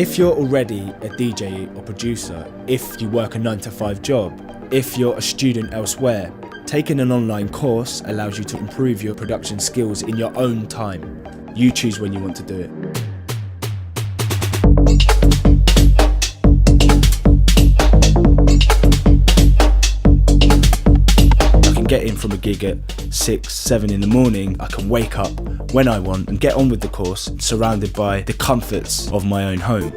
If you're already a DJ or producer, if you work a 9-to-5 job, if you're a student elsewhere, taking an online course allows you to improve your production skills in your own time. You choose when you want to do it. I can get in from a gig at 6, 7 in the morning. I can wake up when I want and get on with the course, surrounded by the comforts of my own home.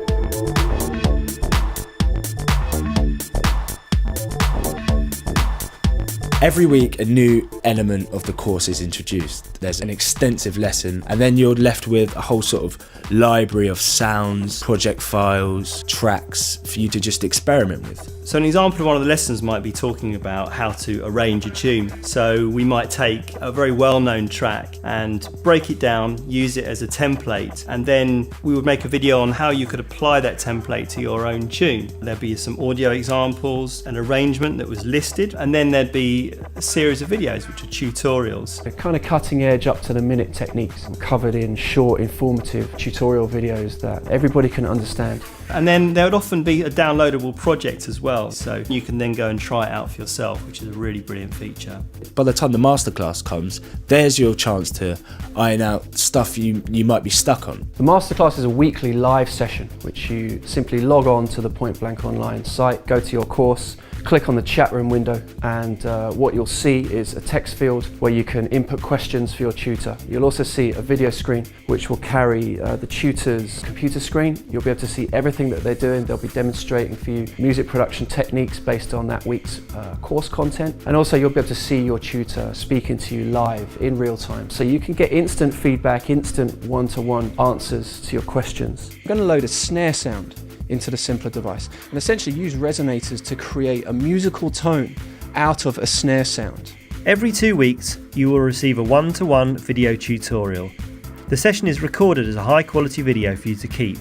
Every week a new element of the course is introduced. There's an extensive lesson and then you're left with a whole sort of library of sounds, project files, tracks for you to just experiment with. So an example of one of the lessons might be talking about how to arrange a tune. So we might take a very well-known track and break it down, use it as a template, and then we would make a video on how you could apply that template to your own tune. There'd be some audio examples, an arrangement that was listed, and then there'd be a series of videos which are tutorials. They're kind of cutting edge, up to the minute techniques covered in short, informative tutorial videos that everybody can understand. And then there would often be a downloadable project as well, so you can then go and try it out for yourself, which is a really brilliant feature. By the time the masterclass comes, there's your chance to iron out stuff you might be stuck on. The masterclass is a weekly live session, which you simply log on to the Point Blank Online site, go to your course, click on the chat room window, and what you'll see is a text field where you can input questions for your tutor. You'll also see a video screen which will carry the tutor's computer screen. You'll be able to see everything that they're doing. They'll be demonstrating for you music production techniques based on that week's course content, and also you'll be able to see your tutor speaking to you live in real time. So you can get instant feedback, instant one-to-one answers to your questions. I'm going to load a snare sound into the Simpler device and essentially use resonators to create a musical tone out of a snare sound. Every 2 weeks you will receive a one-to-one video tutorial. The session is recorded as a high quality video for you to keep.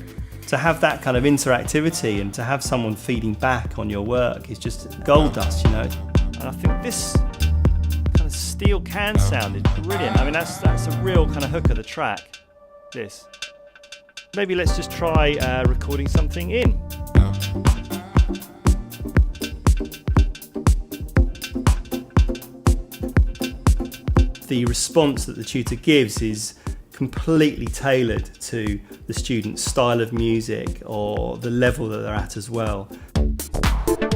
To have that kind of interactivity and to have someone feeding back on your work is just gold dust, you know. And I think this kind of steel can sound is brilliant. I mean that's a real kind of hook of the track, this. Maybe let's just try recording something in. The response that the tutor gives is completely tailored to the student's style of music or the level that they're at as well.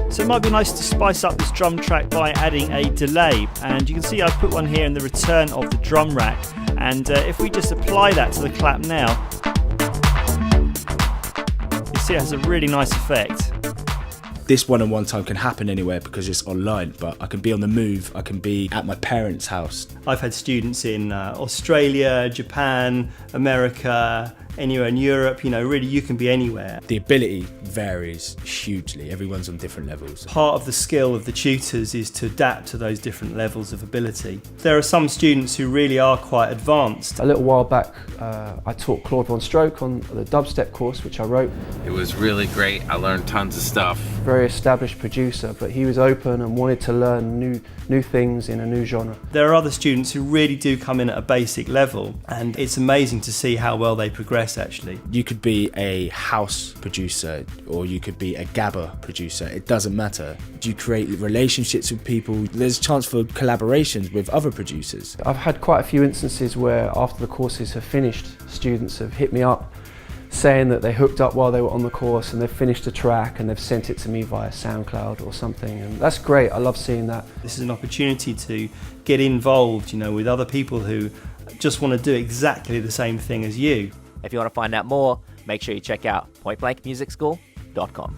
So it might be nice to spice up this drum track by adding a delay, and you can see I've put one here in the return of the drum rack, and if we just apply that to the clap now, see, it has a really nice effect. This one-on-one time can happen anywhere because it's online, but I can be on the move, I can be at my parents' house. I've had students in Australia, Japan, America, anywhere in Europe, you know, really you can be anywhere. The ability varies hugely, everyone's on different levels. Part of the skill of the tutors is to adapt to those different levels of ability. There are some students who really are quite advanced. A little while back I taught Claude VonStroke on the dubstep course which I wrote. It was really great, I learned tons of stuff. Very established producer, but he was open and wanted to learn new things in a new genre. There are other students who really do come in at a basic level, and it's amazing to see how well they progress actually. You could be a house producer or you could be a gabba producer, it doesn't matter. You create relationships with people, there's a chance for collaborations with other producers. I've had quite a few instances where after the courses have finished, students have hit me up saying that they hooked up while they were on the course and they've finished a track and they've sent it to me via SoundCloud or something, and that's great. I love seeing that. This is an opportunity to get involved, you know, with other people who just want to do exactly the same thing as you. If you want to find out more, make sure you check out pointblankmusicschool.com.